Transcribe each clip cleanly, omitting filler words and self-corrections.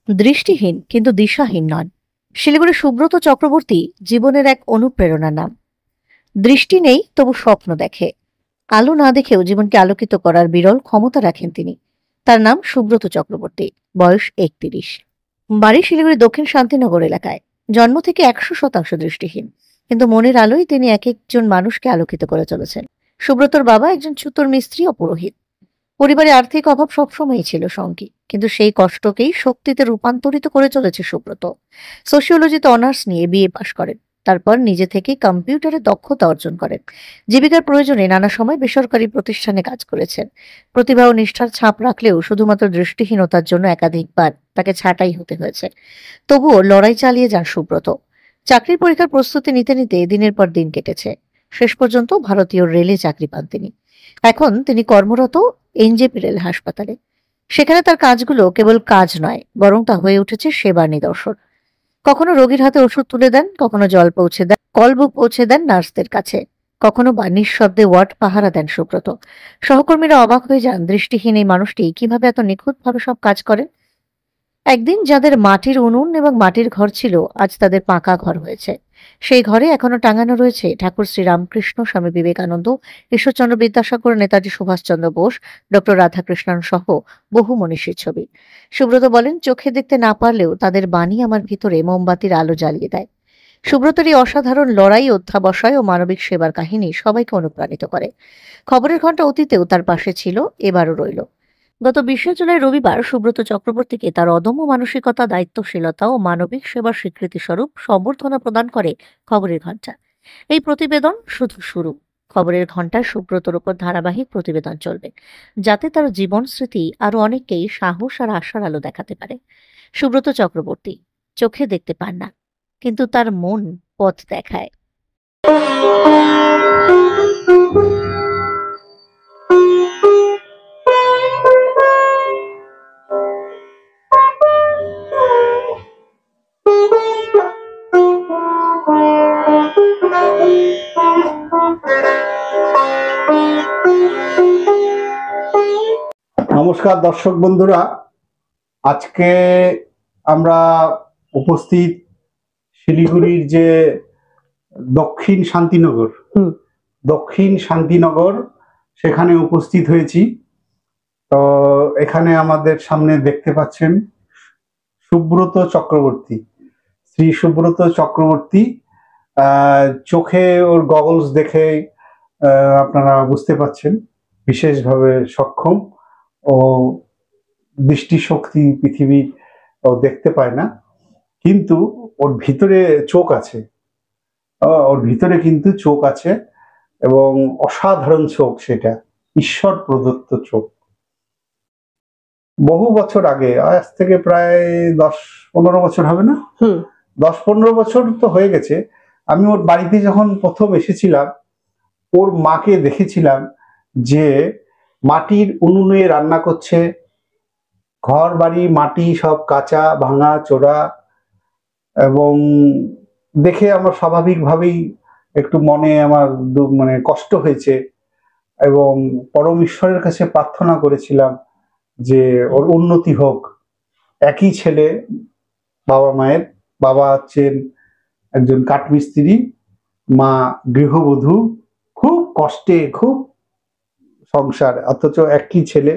দৃষ্টিহীন কিন্তু দিশাহীন নন। শিলিগুড়ি সুব্রত চক্রবর্তী জীবনের এক অনুপ্রেরণার নাম। দৃষ্টি নেই, তবু স্বপ্ন দেখে। আলো না দেখেও জীবনকে আলোকিত করার বিরল ক্ষমতা রাখেন তিনি। তার নাম সুব্রত চক্রবর্তী। বয়স ৩১। বাড়ি শিলিগুড়ি দক্ষিণ শান্তিনগর এলাকায়। জন্ম থেকে ১০০% দৃষ্টিহীন, কিন্তু মনের আলোয় তিনি এক একজন মানুষকে আলোকিত করে চলেছেন। সুব্রতর বাবা একজন ছুতোর মিস্ত্রি ও পুরোহিত। পরিবারে আর্থিক অভাব সবসময়ই ছিল সঙ্গী, কিন্তু সেই কষ্টকেই শক্তিতে রূপান্তরিত করে চলেছে সুব্রত। সোশিওলজিতে অনার্স নিয়ে বিএ পাশ করেন। তারপর নিজে থেকে কম্পিউটারে দক্ষতা অর্জন করেন। জীবিকার প্রয়োজনে নানা সময় বেসরকারি প্রতিষ্ঠানে কাজ করেছেন। প্রতিভা ও নিষ্ঠার ছাপ রাখলেও শুধুমাত্র দৃষ্টিহীনতার জন্য একাধিকবার তাকে ছাঁটাই হতে হয়েছে। তবুও লড়াই চালিয়ে যান সুব্রত। চাকরির পরীক্ষার প্রস্তুতি নিতে নিতে দিনের পর দিন কেটেছে। শেষ পর্যন্ত ভারতীয় রেলে চাকরি পান তিনি। এখন তিনি কর্মরত এনজেপি রেল হাসপাতালে। সেখানে তার কাজগুলো কেবল কাজ নয়, বরং তা হয়ে উঠেছে সেবার নিদর্শন। কখনো রোগীর হাতে ওষুধ তুলে দেন, কখনো জল পৌঁছে দেন, কলবুক পৌঁছে দেন নার্সদের কাছে, কখনো বা নিঃশব্দে ওয়ার্ড পাহারা দেন সুব্রত। সহকর্মীরা অবাক হয়ে যান দৃষ্টিহীন এই মানুষটি কিভাবে এত নিখুঁতভাবে সব কাজ করেন। একদিন যাদের মাটির উনুন এবং মাটির ঘর ছিল, আজ তাদের পাকা ঘর হয়েছে। সেই ঘরে এখনো টাঙানো রয়েছে ঠাকুর শ্রীরামকৃষ্ণ, স্বামী বিবেকানন্দ, ঈশ্বরচন্দ্র বিদ্যাসাগর, নেতাজি সুভাষচন্দ্র বোস, ডক্টর রাধাকৃষ্ণন সহ বহু মনীষীর ছবি। সুব্রত বলেন, চোখে দেখতে না পারলেও তাদের বাণী আমার ভিতরে মোমবাতির আলো জ্বালিয়ে দেয়। সুব্রতের এই অসাধারণ লড়াই, অধ্যাবসায় ও মানবিক সেবার কাহিনী সবাইকে অনুপ্রাণিত করে। খবরের ঘণ্টা অতীতেও তার পাশে ছিল, এবারও রইল। গত ২০ জুলাই রবিবার সুব্রত চক্রবর্তীকে তার অদম্য মানসিকতা, দায়িত্বশীলতা ও মানবিক সেবার স্বীকৃতিস্বরূপ সম্বর্ধনা প্রদান করে খবরের ঘণ্টা। এই প্রতিবেদন শুধু শুরু। খবরের ঘণ্টায় সুব্রতর উপর ধারাবাহিক প্রতিবেদন চলবে, যাতে তার জীবন স্মৃতি আরো অনেককেই সাহস আর আশার আলো দেখাতে পারে। সুব্রত চক্রবর্তী চোখে দেখতে পান না, কিন্তু তার মন পথ দেখায়। নমস্কার দর্শক বন্ধুরা, আজকে আমরা উপস্থিত শিলিগুড়ির যে দক্ষিণ শান্তিনগর সেখানে উপস্থিত হয়েছি। তো এখানে আমাদের সামনে দেখতে পাচ্ছেন সুব্রত চক্রবর্তী, শ্রী সুব্রত চক্রবর্তী। চোখে ওর গগলস দেখে আপনারা বুঝতে পাচ্ছেন বিশেষভাবে সক্ষম ও দৃষ্টিশক্তি পৃথিবীর ও দেখতে পায় না, কিন্তু ওর ভিতরে চোখ আছে। ওর ভিতরে কিন্তু চোখ আছে এবং অসাধারণ চোখ, সেটা ঈশ্বর প্রদত্ত চোখ। বহু বছর আগে, আজ থেকে প্রায় ১০-১৫ বছর হবে না, ১০-১৫ বছর তো হয়ে গেছে। আমি ওর বাড়িতে যখন প্রথম এসেছিলাম, ওর মাকে দেখেছিলাম যে মাটির উনুনে রান্না করছে। ঘর বাড়ি মাটি সব কাঁচা, ভাঙা চোরা, এবং দেখে আমার স্বাভাবিকভাবেই একটু মনে আমার কষ্ট হয়েছে এবং পরম ঈশ্বরের কাছে প্রার্থনা করেছিলাম যে ওর উন্নতি হোক। একই ছেলে বাবা মায়ের, বাবা হচ্ছেন একজন কাঠমিস্ত্রি, মা গৃহবধূ, খুব কষ্টে, খুব সংসার, অথচ একই ছেলে,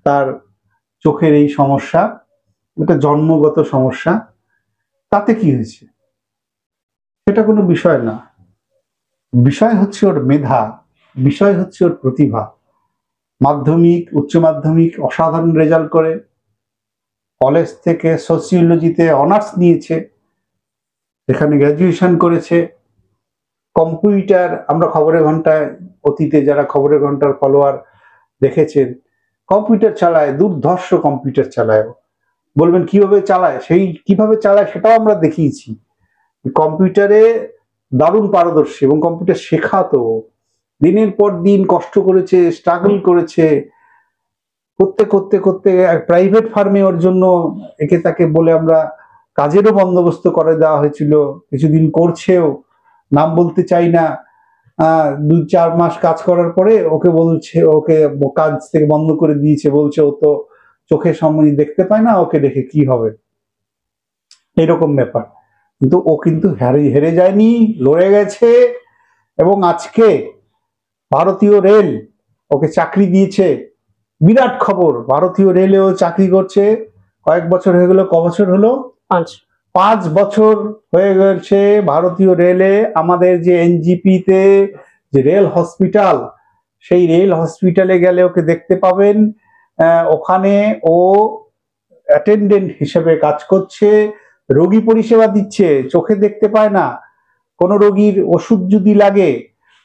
তার চোখের এই সমস্যা, এটা জন্মগত সমস্যা। তাতে কি হয়েছে সেটা কোনো বিষয় না, বিষয় হচ্ছে ওর মেধা, বিষয় হচ্ছে ওর প্রতিভা। মাধ্যমিক, উচ্চ মাধ্যমিক অসাধারণ রেজাল্ট করে, কলেজ থেকে সোশিওলজিতে অনার্স নিয়েছে, এখানে গ্র্যাজুয়েশন করেছে। কম্পিউটার, আমরা খবরের ঘন্টায় অতীতে যারা খবরের ঘন্টার ফলোয়ার দেখেছেন, কম্পিউটার চালায়, দুর্ধর্ষ কম্পিউটার চালায়। বলবেন কিভাবে চালায়, সেই কিভাবে চালায় সেটাও আমরা দেখিয়েছি। কম্পিউটারে দারুণ পারদর্শী এবং কম্পিউটার শেখাতো, দিনের পর দিন কষ্ট করেছে, স্ট্রাগল করেছে, করতে করতে করতে প্রাইভেট ফার্মে ওর জন্য একে তাকে বলে আমরা কাজেরও বন্দোবস্ত করে দেওয়া হয়েছিল। কিছুদিন করছেও, নাম বলতে চাই না। ২-৪ মাস কাজ করার পরে ওকে বলছে, ওকে কাজ থেকে বন্ধ করে দিয়েছে, বলছে ও তো চোখের সামনে দেখতে পায় না, ওকে দেখে কি হবে। এরকম ব্যাপার। কিন্তু ও কিন্তু হেরে যায়নি, লড়ে গেছে। এবং আজকে ভারতীয় রেল ওকে চাকরি দিয়েছে, বিরাট খবর। ভারতীয় রেলেও চাকরি করছে। কয়েক বছর হয়ে গেল, ক বছর হলো? 5 বছর হয়ে গেছে ভারতীয় রেলে। আমাদের যে এনজিপিতে যে রেল হসপিটাল, সেই রেল হসপিটালে গেলে ওকে দেখতে পাবেন। ওখানে ও অ্যাটেন্ডেন্ট হিসেবে কাজ করছে, রোগী পরিষেবা দিচ্ছে, চোখে দেখতে পায় না। কোনো রোগীর ওষুধ যদি লাগে,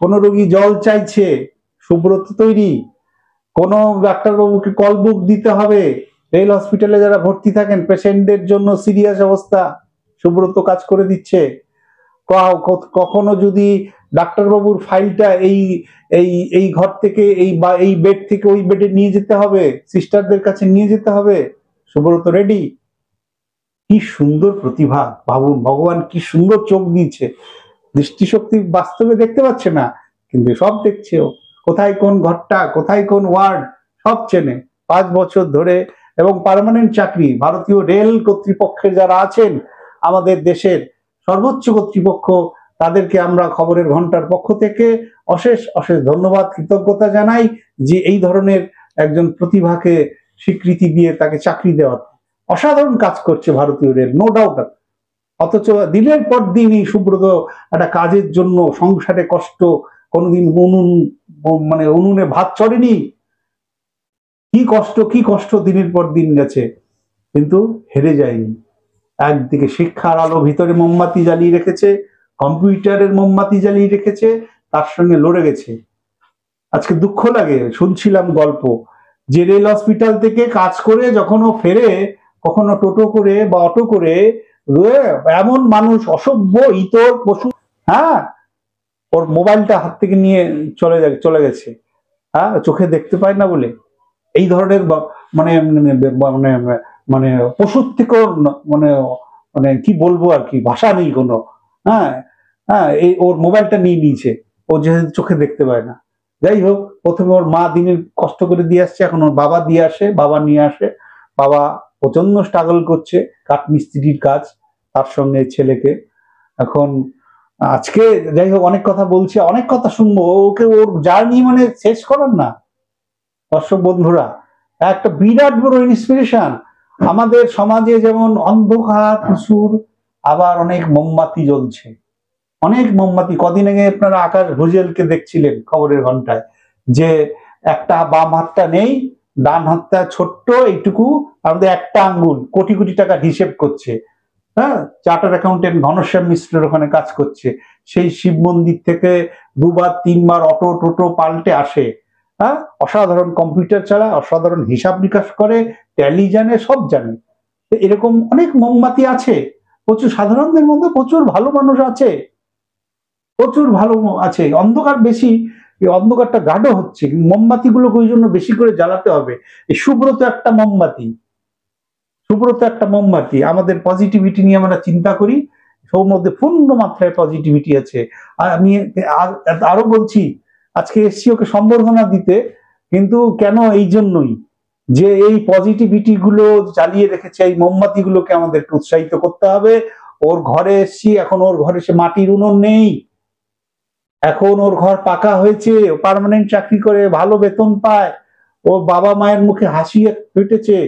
কোনো রোগী জল চাইছে, সুব্রত তৈরি। কোনো ডাক্তারবাবুকে কল বুক দিতে হবে, রেল হসপিটালে যারা ভর্তি থাকেন পেশেন্টদের জন্য সিরিয়াস অবস্থা, সুব্রত কাজ করে দিচ্ছে। কখনো যদি ডাক্তারবাবুর ফাইলটা এই এই এই ঘর থেকে এই বেড থেকে ওই বেডে নিয়ে যেতে হবে, সিস্টারদের কাছে নিয়ে যেতে হবে, সুব্রত রেডি। কি সুন্দর প্রতিভা! ভাবুন, ভগবান কি সুন্দর চোখ দিয়েছে। দৃষ্টিশক্তি বাস্তবে দেখতে পাচ্ছে না, কিন্তু সব দেখছে ও। কোথায় কোন ঘরটা, কোথায় কোন ওয়ার্ড, সব চেনে 5 বছর ধরে। এবং পার্মানেন্ট চাকরি। ভারতীয় রেল কর্তৃপক্ষের যারা আছেন, আমাদের দেশের সর্বোচ্চ কর্তৃপক্ষ, তাদেরকে আমরা খবরের ঘন্টার পক্ষ থেকে অশেষ অশেষ ধন্যবাদ, কৃতজ্ঞতা জানাই যে এই ধরনের একজন প্রতিভাকে স্বীকৃতি দিয়ে তাকে চাকরি দেওয়া। অসাধারণ কাজ করছে ভারতীয় রেল, নো ডাউট। অথচ দিনের পর দিন এই সুব্রত একটা কাজের জন্য সংসারে কষ্ট, কোনোদিন উনুনে ভাত চড়েনি। কি কষ্ট দিনের পর দিন গেছে, কিন্তু হেরে যায়নি। একদিকে শিক্ষার আলো ভিতরে মোমবাতি জ্বালিয়ে রেখেছে, কম্পিউটারের মোমবাতি জ্বালিয়ে রেখেছে, তার সঙ্গে লড়ে গেছে। আজকে দুঃখ লাগে, শুনছিলাম গল্প যে রেল হসপিটাল থেকে কাজ করে যখন ও ফেরে, কখনো টোটো করে বা অটো করে, এমন মানুষ অসভ্য ইতর পশু, হ্যাঁ, ওর মোবাইলটা হাত থেকে নিয়ে চলে গেছে, হ্যাঁ, চোখে দেখতে পায় না বলে। এই ধরনের মানে মানে মানে পশুর থেকেও মানে মানে কি বলবো আর কি, ভাষা নেই কোনো। হ্যাঁ হ্যাঁ, এই ওর মোবাইলটা নিয়ে নিয়েছে, ও যেহেতু চোখে দেখতে পায় না। যাই হোক, প্রথমে ওর মা দিনের কষ্ট করে দিয়ে আসছে, এখন ওর বাবা দিয়ে আসে, বাবা নিয়ে আসে। বাবা প্রচন্ড স্ট্রাগল করছে, কাঠমিস্ত্রির কাজ, তার সঙ্গে ছেলেকে। এখন আজকে যাই হোক, অনেক কথা বলছে, অনেক কথা শুনবো। ওকে ওর জার্নি মানে শেষ করার না। দর্শক বন্ধুরা, একটা বিরাট বড় ইন্সপিরেশন। আমাদের সমাজে যেমন অন্ধকার প্রচুর, আবার অনেক মোমবাতি জ্বলছে, অনেক মোমবাতি। কদিন আগে আপনারা আকাশ ভুজেলকে দেখছিলেন খবরের ঘন্টায়, যে একটা বাম হাতটা নেই, ডান হাতটা ছোট্ট এইটুকু, আমাদের একটা আঙ্গুল, কোটি কোটি টাকার হিসেব করছে। হ্যাঁ, চার্টার অ্যাকাউন্টেন্ট ঘনশ্যাম মিশ্রের ওখানে কাজ করছে। সেই শিব মন্দির থেকে 2বার 3বার অটো টোটো পাল্টে আসে। হ্যাঁ, অসাধারণ কম্পিউটার চালায়, অসাধারণ হিসাব নিকাশ করে, ট্যালি জানে, সব জানে। এরকম অনেক মোমবাতি আছে প্রচুর, সাধারণদের মধ্যে প্রচুর ভালো মানুষ আছে, প্রচুর ভালো আছে। অন্ধকার বেশি, এই অন্ধকারটা গাঢ় হচ্ছে, মোমবাতি গুলোকে ওই জন্য বেশি করে জ্বালাতে হবে। এই সুব্রত একটা মোমবাতি, সুব্রত একটা মোমবাতি। আমাদের পজিটিভিটি নিয়ে আমরা চিন্তা করি, সব মধ্যে পূর্ণ মাত্রায় পজিটিভিটি আছে। আর আমি আরো বলছি, আজকে এসছি ওকে সম্বর্ধনা দিতে, কিন্তু কেন, এই জন্যই যে এই পজিটিভিটি গুলো চালিয়ে রেখেছে, এই মোমবাতি গুলোকে আমাদেরকে উৎসাহিত করতে হবে। ওর ঘরে এসছি, এখন ওর ঘরে সে মাটির উনুন নেই, এখন ওর ঘর পাকা হয়েছে, পার্মানেন্ট চাকরি করে, ভালো বেতন পায়, ওর বাবা মায়ের মুখে হাসি ফুটেছে।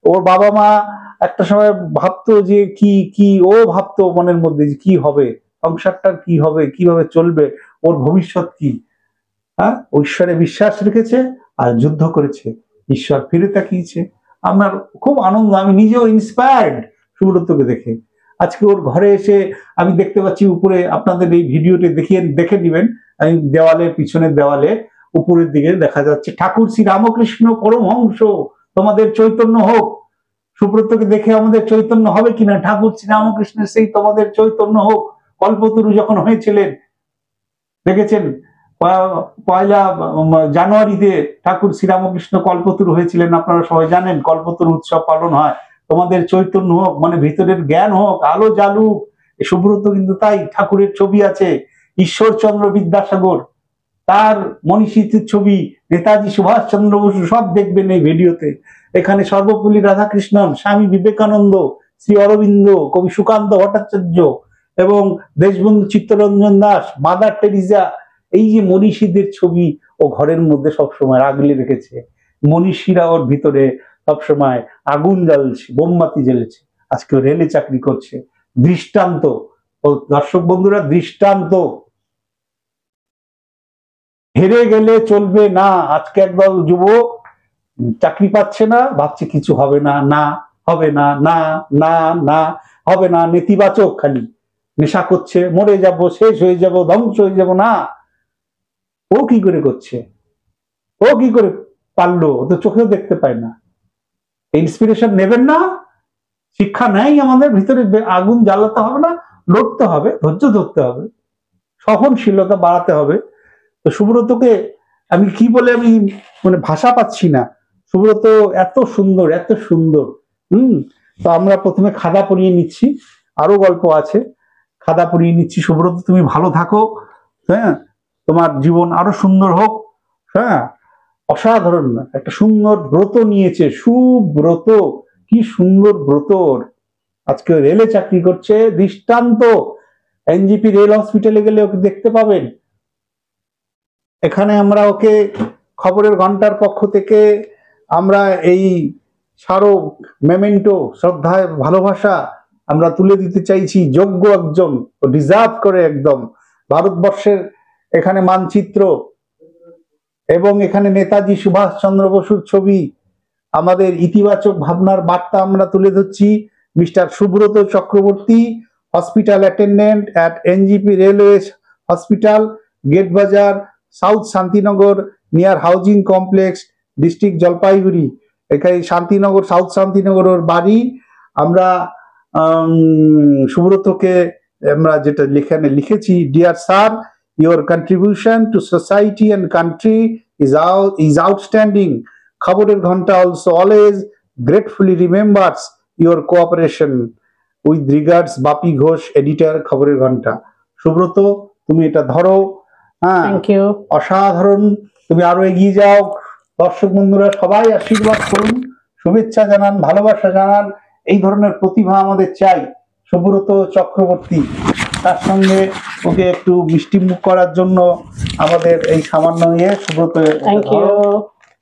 ওর বাবা মা একটা সময় ভাবতো যে কি ও ভাবতো মনের মধ্যে যে কি হবে, সংসারটার কি হবে, কিভাবে চলবে, ওর ভবিষ্যৎ কি। হ্যাঁ, ঈশ্বরে বিশ্বাস রেখেছে আর যুদ্ধ করেছে, ঈশ্বর ফিরে তাকিয়েছে। আমার খুব আনন্দ, আমি নিজেও ইন্সপায়ার্ড সুব্রতকে দেখে। আজকে ওর ঘরে এসে আমি দেখতে পাচ্ছি উপরে, আপনাদের এই ভিডিওটি দেখে নিবেন, আমি দেওয়ালের পিছনের দেওয়ালে উপরের দিকে দেখা যাচ্ছে ঠাকুর শ্রী রামকৃষ্ণ পরমহংস তোমাদের চৈতন্য হোক। সুব্রতকে দেখে আমাদের চৈতন্য হবে কিনা, ঠাকুর শ্রী রামকৃষ্ণের সেই তোমাদের চৈতন্য হোক। কল্পতরু যখন হয়েছিলেন, দেখেছেন, 1 জানুয়ারিতে ঠাকুর শ্রীরামকৃষ্ণ কল্পতরু হয়েছিলেন, আপনারা সবাই জানেন। কল্পতরু উৎসব পালন হয়। তোমাদের চৈতন্য হোক মানে ভিতরের জ্ঞান হোক, আলো জ্বালুক। সুব্রত কিন্তু তাই, ঠাকুরের ছবি আছে, ঈশ্বরচন্দ্র বিদ্যাসাগর, তার মনীষীর ছবি, নেতাজি সুভাষচন্দ্র বসু, সব দেখবেন এই ভিডিওতে। এখানে সর্বপল্লী রাধাকৃষ্ণন, স্বামী বিবেকানন্দ, শ্রী অরবিন্দ, কবি সুকান্ত ভট্টাচার্য এবং দেশবন্ধু চিত্তরঞ্জন দাস, মাদার টেরিজা, এই যে মনীষীদের ছবি ও ঘরের মধ্যে সবসময় আগলে রেখেছে। মনীষীরা ওর ভিতরে সবসময় আগুন জ্বালছে, মোমবাতি জ্বেলেছে। আজকে রেলে চাকরি করছে। দৃষ্টান্ত, ও দর্শক বন্ধুরা, দৃষ্টান্ত। হেরে গেলে চলবে না। আজকে একদল যুবক চাকরি পাচ্ছে না, ভাবছে কিছু হবে না, না হবে না, না না না হবে না, নেতিবাচক খালি নেশা করছে, মরে যাব, শেষ হয়ে যাব, ধ্বংস হয়ে যাব। না, ও কি করে করছে, ও কি করে পারলো, ও তো চোখেও দেখতে পায় না। ইন্সপিরেশন নেবেন না? শিক্ষা নেই আমাদের ভিতরে, আগুন জ্বালাতে হবে না, লড়তে হবে, ধৈর্য ধরতে হবে, সহনশীলতা বাড়াতে হবে। তো সুব্রতকে আমি কি বলে, আমি মানে ভাষা পাচ্ছি না। সুব্রত এত সুন্দর, এত সুন্দর। তো আমরা প্রথমে খাদা পরিয়ে নিচ্ছি, আরো গল্প আছে, খাদা পরিয়ে নিচ্ছি। সুব্রত, তুমি ভালো থাকো, হ্যাঁ, তোমার জীবন আরো সুন্দর হোক। হ্যাঁ, অসাধারণ একটা সুন্দর ব্রত নিয়েছে, সুব্রত, কি সুন্দর ব্রত। আজকে রেলে চাকরি করছে, দৃষ্টান্ত। এনজিপি রেল হসপিটালে গেলে ওকে দেখতে পাবেন। এখানে আমরা ওকে খবরের ঘন্টার পক্ষ থেকে আমরা এই স্মারক, মেমেন্টো, শ্রদ্ধায় ভালোবাসা আমরা তুলে দিতে চাইছি। যোগ্য একজন, ডিজার্ভ করে একদম। ভারতবর্ষের এখানে মানচিত্র এবং এখানে নেতাজি সুভাষচন্দ্র বসুর ছবি, আমাদের ইতিবাচক ভাবনার বার্তা আমরা তুলে ধরছি। Mister Subrata Chakraborty, hospital attendant at NJP railway hospital, gate Bazar, south Shantinagar, near housing complex, district Jalpaiguri. এখানে শান্তিনগর, সাউথ শান্তিনগর ওর বাড়ি। আমরা সুব্রতকে আমরা যেটা লিখেছি, dear sir, your contribution to society and country is outstanding. খবরের ঘন্টা also always gratefully remembers your cooperation. With regards, Bapi Ghosh, editor, খবরের ঘন্টা। সুব্রত, তুমি এটা ধরো। হ্যাঁ, অসাধারণ, তুমি আরো এগিয়ে যাও। দর্শক বন্ধুরা সবাই আশীর্বাদ করুন, শুভেচ্ছা জানান, ভালোবাসা জানান। এই ধরনের প্রতিভা আমাদের চাই। সুব্রত চক্রবর্তী, তার সঙ্গে ওকে একটু মিষ্টি মুখ করার জন্য আমাদের এই সামান্য সুব্রত।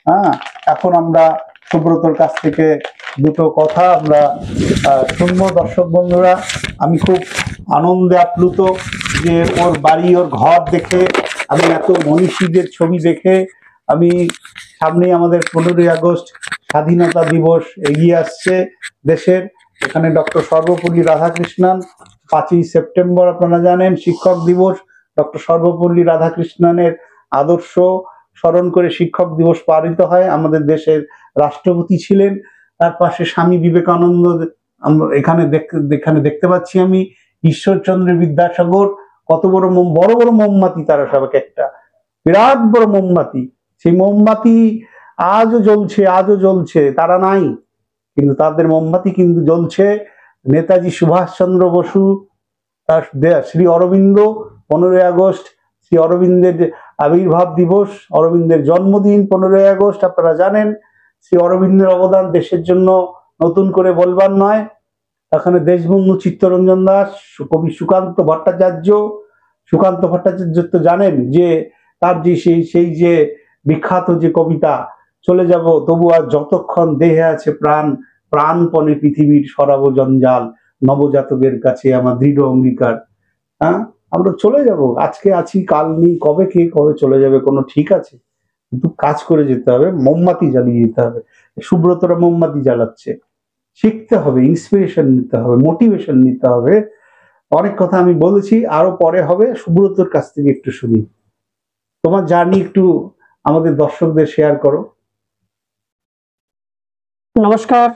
হ্যাঁ, এখন আমরা সুব্রতর কাছ থেকে দুটো কথা আমরা শুনবো। দর্শক বন্ধুরা, আমি খুব আনন্দে আপ্লুত যে ওর বাড়ি, ওর ঘর দেখে, আমি এত মনীষীদের ছবি দেখে, আমি সামনেই আমাদের 15ই আগস্ট স্বাধীনতা দিবস এগিয়ে আসছে দেশের। এখানে ডক্টর সর্বপল্লী রাধাকৃষ্ণন, 5ই সেপ্টেম্বর আপনারা জানেন শিক্ষক দিবস। ডক্টর সর্বপল্লী রাধাকৃষ্ণনের আদর্শ স্মরণ করে শিক্ষক দিবস পালিত হয়। আমাদের দেশের রাষ্ট্রপতি ছিলেন। তার পাশে স্বামী বিবেকানন্দ, আমরা এখানে দেখতে পাচ্ছি আমি। ঈশ্বরচন্দ্র বিদ্যাসাগর, কত বড় বড় বড় মোমবাতি, তারা সব একটা বিরাট বড় মোমবাতি। সেই মোমবাতি আজও জ্বলছে, আজও জ্বলছে। তারা নাই, কিন্তু তাদের মোমবাতি কিন্তু জ্বলছে। নেতাজি সুভাষচন্দ্র বসু, তার শ্রী অরবিন্দ, 15ই আগস্ট শ্রী অরবিন্দের আবির্ভাব দিবস, অরবিন্দের জন্মদিন 15ই আগস্ট। আপনারা জানেন শ্রী অরবিন্দের অবদান দেশের জন্য নতুন করে বলবার নয়। এখানে দেশবন্ধু চিত্তরঞ্জন দাস, কবি সুকান্ত ভট্টাচার্য। সুকান্ত ভট্টাচার্য তো জানেন যে তার যে সেই যে বিখ্যাত যে কবিতা, চলে যাব তবু আর যতক্ষণ দেহে আছে প্রাণ, প্রাণপণে পৃথিবীর সরাব জঞ্জাল, নবজাতকের কাছে আমার দৃঢ় অঙ্গীকার। হ্যাঁ, আমরা চলে যাব, আজকে আছি কাল নেই, কবে কে কবে চলে যাবে কোনো ঠিক আছে, কিন্তু কাজ করে যেতে হবে, মোমবাতি জ্বালিয়ে যেতে হবে। সুব্রতরা মোমবাতি জ্বালাচ্ছে। শিখতে হবে, ইন্সপিরেশন নিতে হবে, মোটিভেশন নিতে হবে। অনেক কথা আমি বলেছি, আরো পরে হবে। সুব্রতর কাছ থেকে একটু শুনি, তোমার জার্নি একটু আমাদের দর্শকদের শেয়ার করো। নমস্কার।